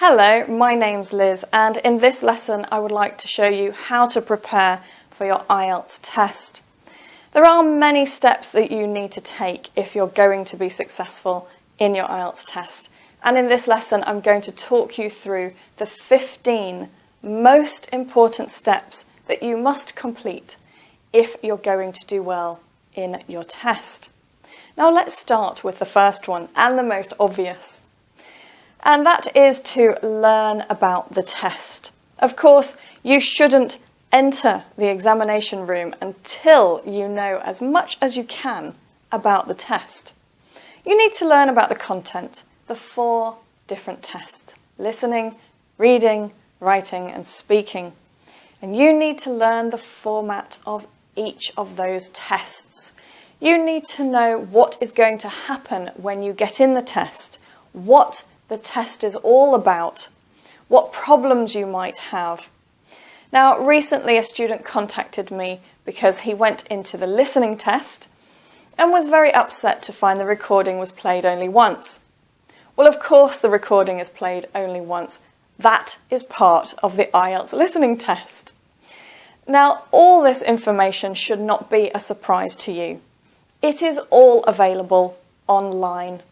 Hello, my name's Liz, and in this lesson I would like to show you how to prepare for your IELTS test. There are many steps that you need to take if you're going to be successful in your IELTS test, and in this lesson I'm going to talk you through the 15 most important steps that you must complete if you're going to do well in your test. Now let's start with the first one and the most obvious. And that is to learn about the test. Of course, you shouldn't enter the examination room until you know as much as you can about the test. You need to learn about the content, the 4 different tests: listening, reading, writing and speaking. And you need to learn the format of each of those tests. You need to know what is going to happen when you get in the test, what the test is all about, what problems you might have. Now, recently a student contacted me because he went into the listening test and was very upset to find the recording was played only once. Well, of course the recording is played only once. That is part of the IELTS listening test. Now, all this information should not be a surprise to you. It is all available online.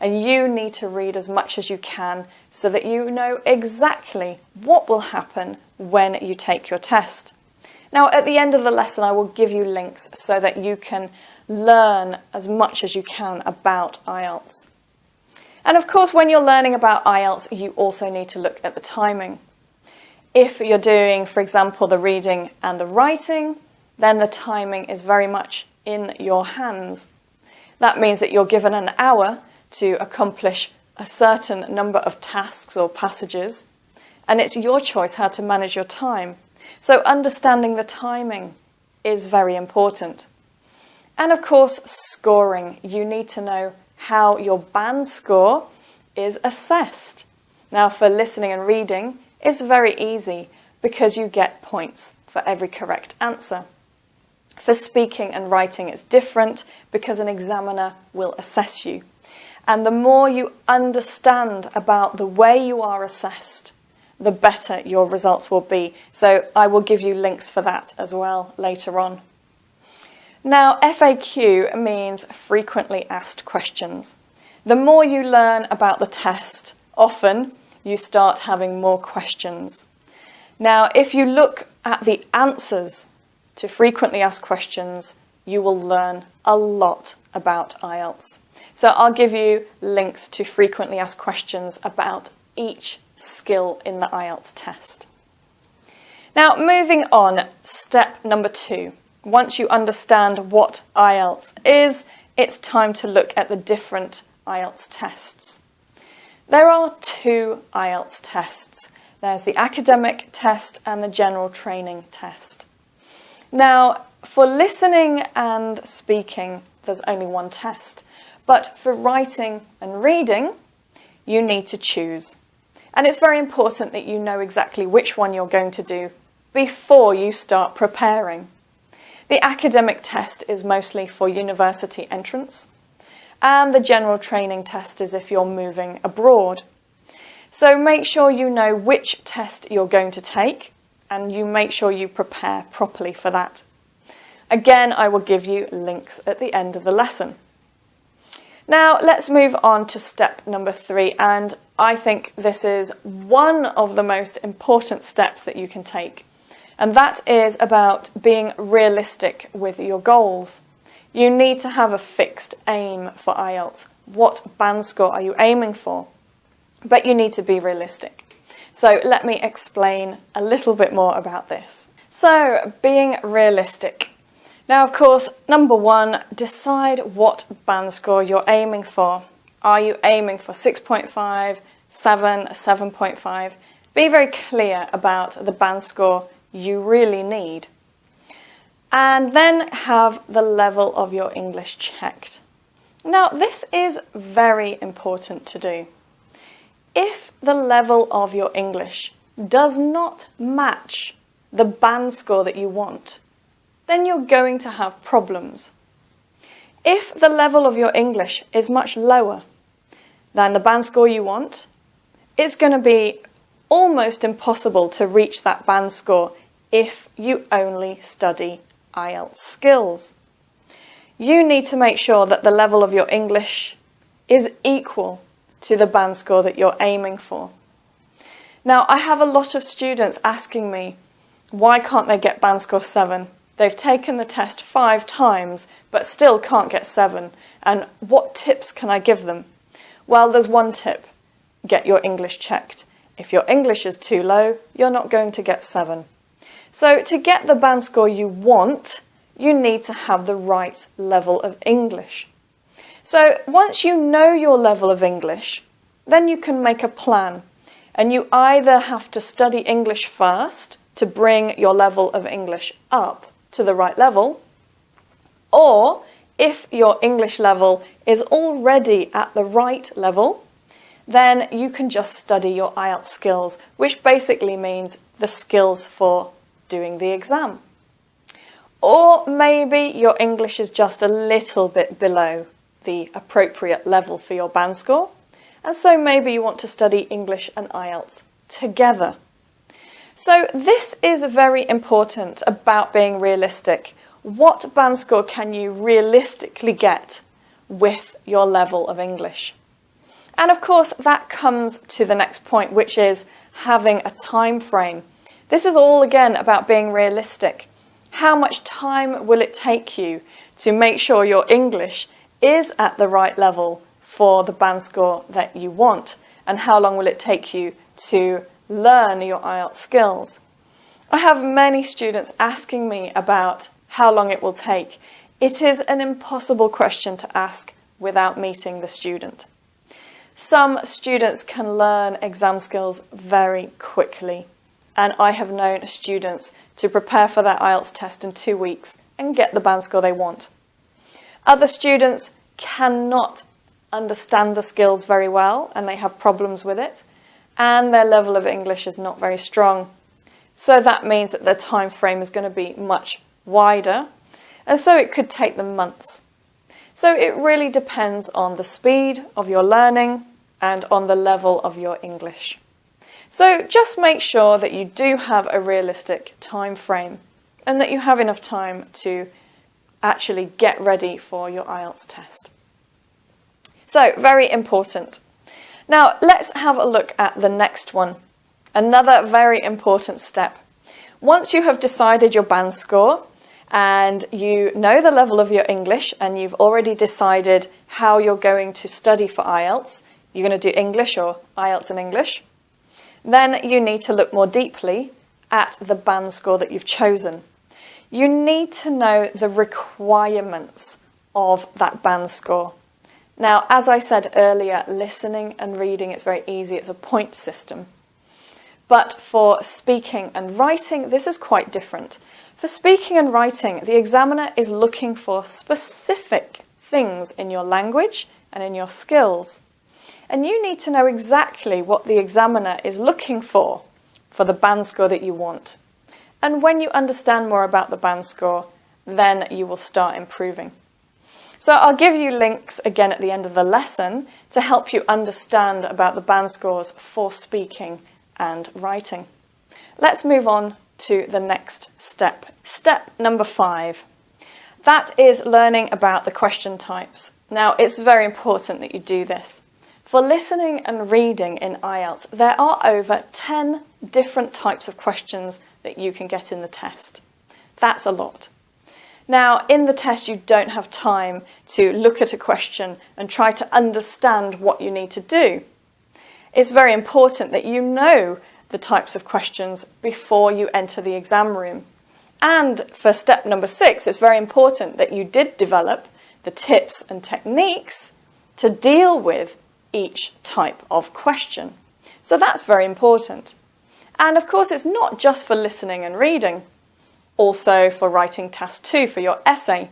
And you need to read as much as you can so that you know exactly what will happen when you take your test. Now, at the end of the lesson, I will give you links so that you can learn as much as you can about IELTS. And of course, when you're learning about IELTS, you also need to look at the timing. If you're doing, for example, the reading and the writing, then the timing is very much in your hands. That means that you're given an hour to accomplish a certain number of tasks or passages, and it's your choice how to manage your time. So understanding the timing is very important. And of course, scoring. You need to know how your band score is assessed. Now, for listening and reading, it's very easy because you get points for every correct answer. For speaking and writing, it's different because an examiner will assess you. And the more you understand about the way you are assessed, the better your results will be. So I will give you links for that as well later on. Now, FAQ means frequently asked questions. The more you learn about the test, often you start having more questions. Now, if you look at the answers to frequently asked questions, you will learn a lot about IELTS. So I'll give you links to frequently asked questions about each skill in the IELTS test. Now, moving on, step number 2. Once you understand what IELTS is, it's time to look at the different IELTS tests. There are 2 IELTS tests. There's the academic test and the general training test. Now, for listening and speaking, there's only 1 test. But for writing and reading, you need to choose. And it's very important that you know exactly which one you're going to do before you start preparing. The academic test is mostly for university entrance, and the general training test is if you're moving abroad. So make sure you know which test you're going to take, and you make sure you prepare properly for that. Again, I will give you links at the end of the lesson. Now, let's move on to step number 3, and I think this is one of the most important steps that you can take, and that is about being realistic with your goals. You need to have a fixed aim for IELTS. What band score are you aiming for? But you need to be realistic. So let me explain a little bit more about this. So, being realistic. Now, of course, number 1, decide what band score you're aiming for. Are you aiming for 6.5, 7, 7.5? Be very clear about the band score you really need. And then have the level of your English checked. Now, this is very important to do. If the level of your English does not match the band score that you want, then you're going to have problems. If the level of your English is much lower than the band score you want, it's going to be almost impossible to reach that band score if you only study IELTS skills. You need to make sure that the level of your English is equal to the band score that you're aiming for. Now, I have a lot of students asking me, why can't they get band score 7? They've taken the test 5 times, but still can't get 7. And what tips can I give them? Well, there's one tip. Get your English checked. If your English is too low, you're not going to get 7. So to get the band score you want, you need to have the right level of English. So once you know your level of English, then you can make a plan. And you either have to study English first to bring your level of English up to the right level, or if your English level is already at the right level, then you can just study your IELTS skills, which basically means the skills for doing the exam. Or maybe your English is just a little bit below the appropriate level for your band score, and so maybe you want to study English and IELTS together. So this is very important about being realistic. What band score can you realistically get with your level of English? And of course, that comes to the next point, which is having a time frame. This is all again about being realistic. How much time will it take you to make sure your English is at the right level for the band score that you want? And how long will it take you to learn your IELTS skills? I have many students asking me about how long it will take. It is an impossible question to ask without meeting the student. Some students can learn exam skills very quickly, and I have known students to prepare for their IELTS test in 2 weeks and get the band score they want. Other students cannot understand the skills very well and they have problems with it, and their level of English is not very strong. So that means that their time frame is going to be much wider, and so it could take them months. So it really depends on the speed of your learning and on the level of your English. So just make sure that you do have a realistic time frame and that you have enough time to actually get ready for your IELTS test. So very important. Now let's have a look at the next one. Another very important step. Once you have decided your band score and you know the level of your English and you've already decided how you're going to study for IELTS, you're going to do English or IELTS in English, then you need to look more deeply at the band score that you've chosen. You need to know the requirements of that band score. Now, as I said earlier, listening and reading, it's very easy. It's a point system. But for speaking and writing, this is quite different. For speaking and writing, the examiner is looking for specific things in your language and in your skills. And you need to know exactly what the examiner is looking for the band score that you want. And when you understand more about the band score, then you will start improving. So I'll give you links again at the end of the lesson to help you understand about the band scores for speaking and writing. Let's move on to the next step. Step number 5. That is learning about the question types. Now, it's very important that you do this. For listening and reading in IELTS, there are over 10 different types of questions that you can get in the test. That's a lot. Now, in the test, you don't have time to look at a question and try to understand what you need to do. It's very important that you know the types of questions before you enter the exam room. And for step number 6, it's very important that you did develop the tips and techniques to deal with each type of question. So that's very important. And of course, it's not just for listening and reading. Also for writing task 2 for your essay,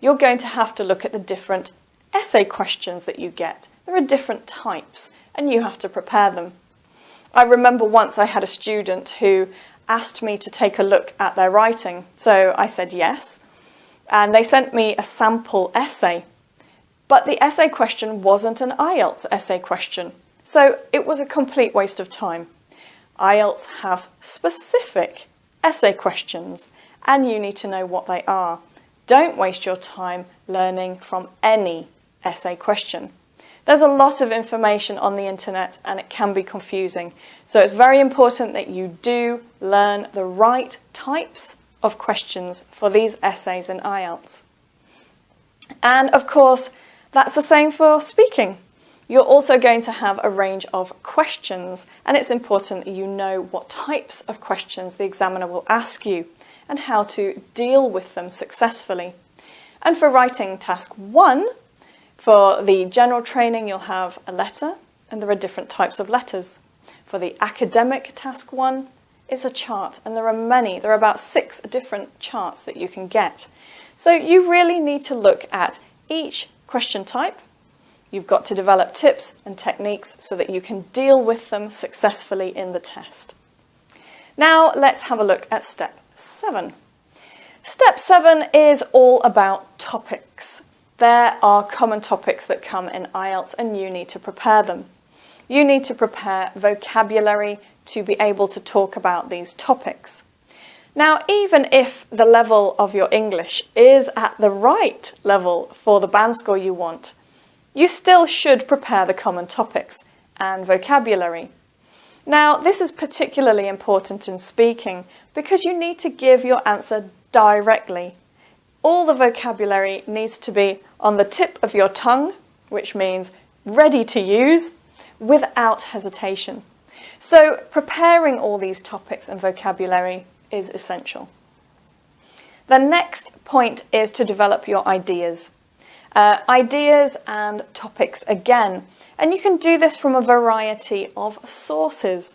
you're going to have to look at the different essay questions that you get. There are different types and you have to prepare them. I remember once I had a student who asked me to take a look at their writing. So I said yes, and they sent me a sample essay. But the essay question wasn't an IELTS essay question. So it was a complete waste of time. IELTS have specific essay questions and you need to know what they are. Don't waste your time learning from any essay question. There's a lot of information on the internet and it can be confusing. So it's very important that you do learn the right types of questions for these essays in IELTS. And of course, that's the same for speaking. You're also going to have a range of questions, and it's important that you know what types of questions the examiner will ask you and how to deal with them successfully. And for writing task 1, for the general training, you'll have a letter, and there are different types of letters. For the academic task 1, it's a chart, and there are about 6 different charts that you can get. So you really need to look at each question type. You've got to develop tips and techniques so that you can deal with them successfully in the test. Now let's have a look at step 7. Step 7 is all about topics. There are common topics that come in IELTS and you need to prepare them. You need to prepare vocabulary to be able to talk about these topics. Now, even if the level of your English is at the right level for the band score you want, you still should prepare the common topics and vocabulary. Now, this is particularly important in speaking because you need to give your answer directly. All the vocabulary needs to be on the tip of your tongue, which means ready to use, without hesitation. So, preparing all these topics and vocabulary is essential. The next point is to develop your ideas. Ideas and topics again, and you can do this from a variety of sources.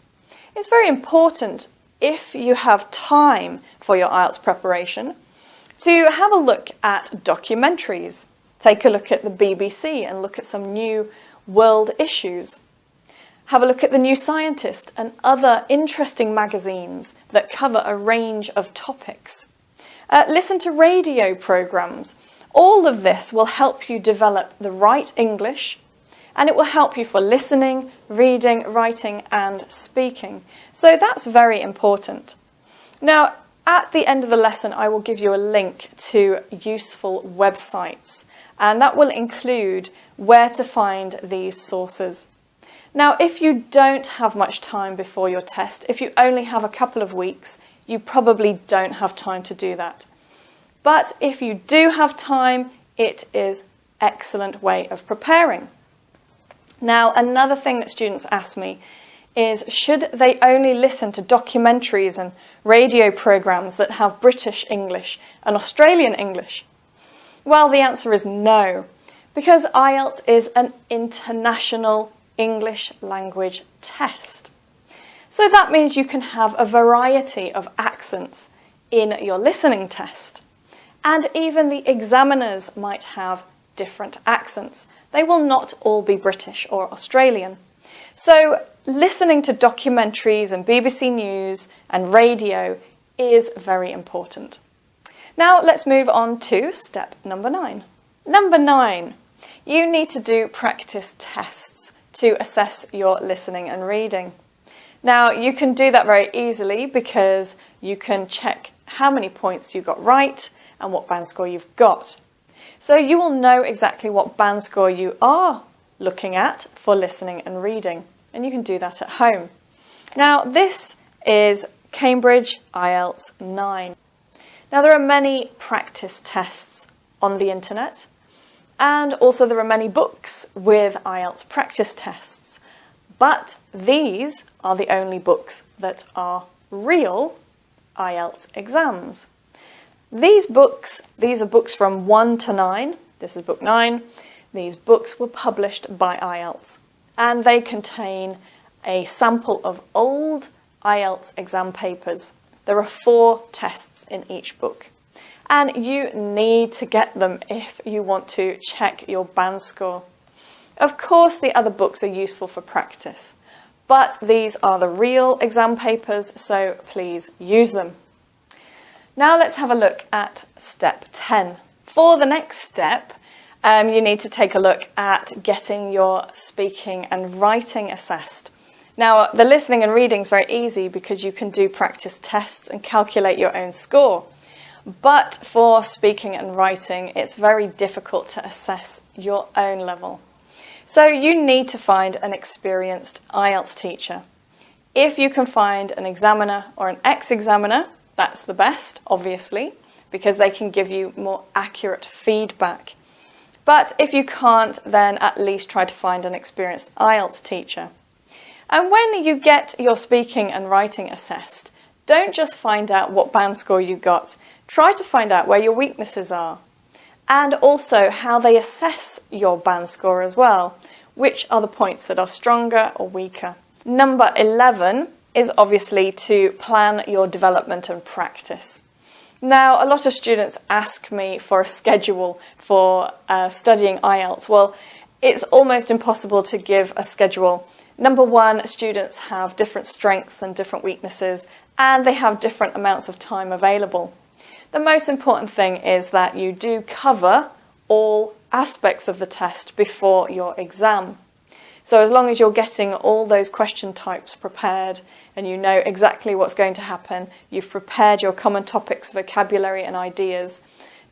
It's very important, if you have time for your IELTS preparation, to have a look at documentaries. Take a look at the BBC and look at some new world issues. Have a look at The New Scientist and other interesting magazines that cover a range of topics. Listen to radio programmes. All of this will help you develop the right English, and it will help you for listening, reading, writing and speaking. So that's very important. Now, at the end of the lesson, I will give you a link to useful websites, and that will include where to find these sources. Now, if you don't have much time before your test, if you only have a couple of weeks, you probably don't have time to do that. But if you do have time, it is an excellent way of preparing. Now, another thing that students ask me is, should they only listen to documentaries and radio programmes that have British English and Australian English? Well, the answer is no, because IELTS is an international English language test. So that means you can have a variety of accents in your listening test. And even the examiners might have different accents. They will not all be British or Australian. So listening to documentaries and BBC News and radio is very important. Now let's move on to step number 9. Number 9, you need to do practice tests to assess your listening and reading. Now you can do that very easily because you can check how many points you got right and what band score you've got. So you will know exactly what band score you are looking at for listening and reading, and you can do that at home. Now this is Cambridge IELTS 9. Now there are many practice tests on the internet, and also there are many books with IELTS practice tests, but these are the only books that are real IELTS exams. These are books from 1 to 9. This is book 9. These books were published by IELTS, and they contain a sample of old IELTS exam papers. There are 4 tests in each book, and you need to get them if you want to check your band score. Of course, the other books are useful for practice, but these are the real exam papers, so please use them. Now let's have a look at step 10. For the next step, You need to take a look at getting your speaking and writing assessed. Now, the listening and reading is very easy because you can do practice tests and calculate your own score. But for speaking and writing, it's very difficult to assess your own level. So you need to find an experienced IELTS teacher. If you can find an examiner or an ex-examiner, that's the best, obviously, because they can give you more accurate feedback. But if you can't, then at least try to find an experienced IELTS teacher. And when you get your speaking and writing assessed, don't just find out what band score you got. Try to find out where your weaknesses are, and also how they assess your band score as well. Which are the points that are stronger or weaker? Number 11 is obviously to plan your development and practice. Now, a lot of students ask me for a schedule for studying IELTS. Well, it's almost impossible to give a schedule. Number one, students have different strengths and different weaknesses, and they have different amounts of time available. The most important thing is that you do cover all aspects of the test before your exam. So as long as you're getting all those question types prepared and you know exactly what's going to happen, you've prepared your common topics, vocabulary and ideas,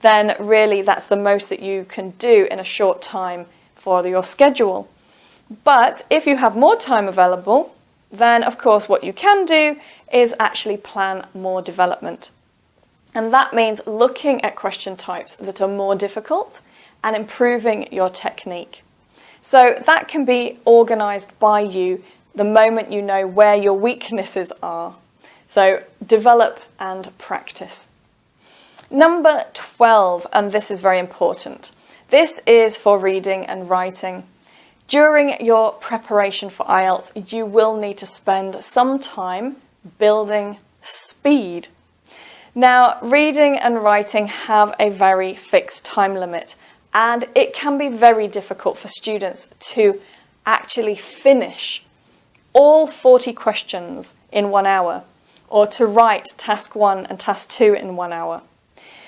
then really that's the most that you can do in a short time for your schedule. But if you have more time available, then of course what you can do is actually plan more development. And that means looking at question types that are more difficult and improving your technique. So that can be organised by you the moment you know where your weaknesses are. So develop and practice. Number 12, and this is very important. This is for reading and writing. During your preparation for IELTS, you will need to spend some time building speed. Now, reading and writing have a very fixed time limit, and it can be very difficult for students to actually finish all 40 questions in 1 hour, or to write task 1 and task 2 in 1 hour.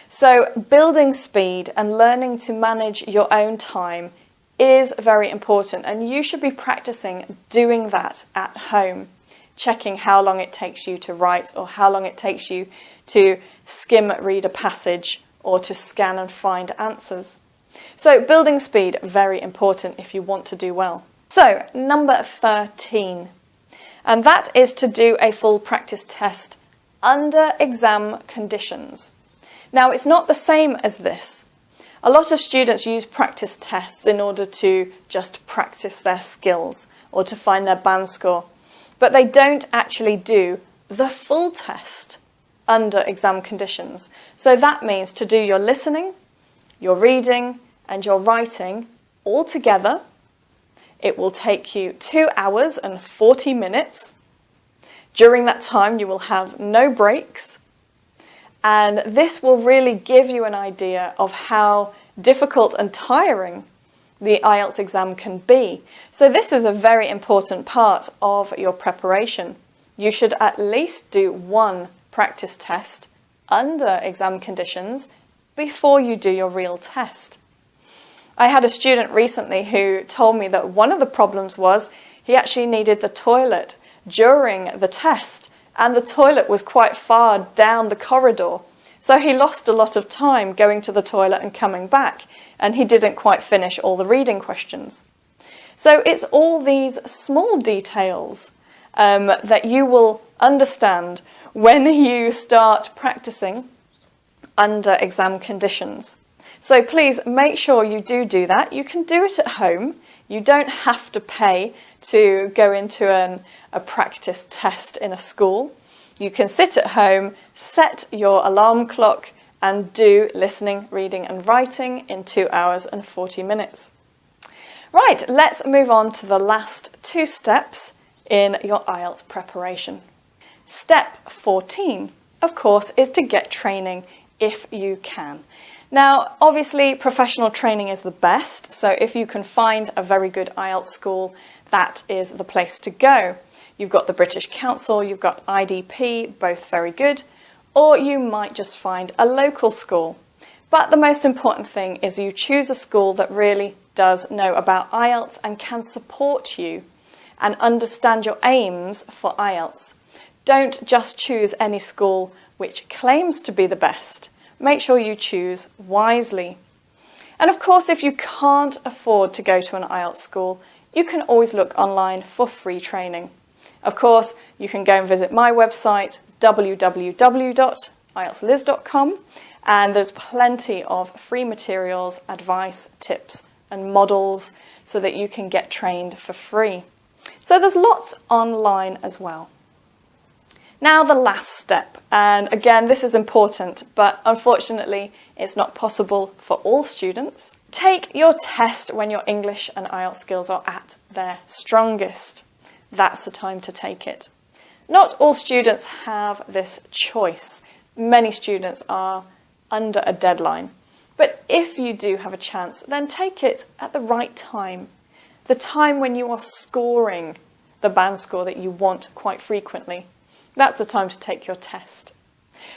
So building speed and learning to manage your own time is very important, and you should be practicing doing that at home, checking how long it takes you to write or how long it takes you to skim read a passage or to scan and find answers. So building speed, very important if you want to do well. So number 13, and that is to do a full practice test under exam conditions. Now, it's not the same as this. A lot of students use practice tests in order to just practice their skills or to find their band score, but they don't actually do the full test under exam conditions. So that means to do your listening, your reading and your writing all together, it will take you 2 hours and 40 minutes. During that time you will have no breaks, and this will really give you an idea of how difficult and tiring the IELTS exam can be. So this is a very important part of your preparation. You should at least do one practice test under exam conditions before you do your real test. I had a student recently who told me that one of the problems was he actually needed the toilet during the test, and the toilet was quite far down the corridor. So he lost a lot of time going to the toilet and coming back, and he didn't quite finish all the reading questions. So it's all these small details that you will understand when you start practicing under exam conditions. So please make sure you do that. You can do it at home. You don't have to pay to go into a practice test in a school. You can sit at home, set your alarm clock and do listening, reading and writing in 2 hours and 40 minutes. Right, let's move on to the last 2 steps in your IELTS preparation. Step 14, of course, is to get training if you can. Now, obviously, professional training is the best, so if you can find a very good IELTS school, that is the place to go. You've got the British Council, you've got IDP, both very good, or you might just find a local school. But the most important thing is you choose a school that really does know about IELTS and can support you and understand your aims for IELTS. Don't just choose any school which claims to be the best. Make sure you choose wisely. And of course, if you can't afford to go to an IELTS school, you can always look online for free training. Of course, you can go and visit my website, www.ieltsliz.com, and there's plenty of free materials, advice, tips and models so that you can get trained for free. So there's lots online as well. Now the last step, and again this is important, but unfortunately it's not possible for all students. Take your test when your English and IELTS skills are at their strongest. That's the time to take it. Not all students have this choice. Many students are under a deadline. But if you do have a chance, then take it at the right time. The time when you are scoring the band score that you want quite frequently. That's the time to take your test.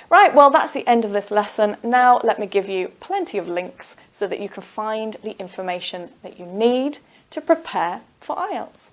Right, well that's the end of this lesson. Now let me give you plenty of links so that you can find the information that you need to prepare for IELTS.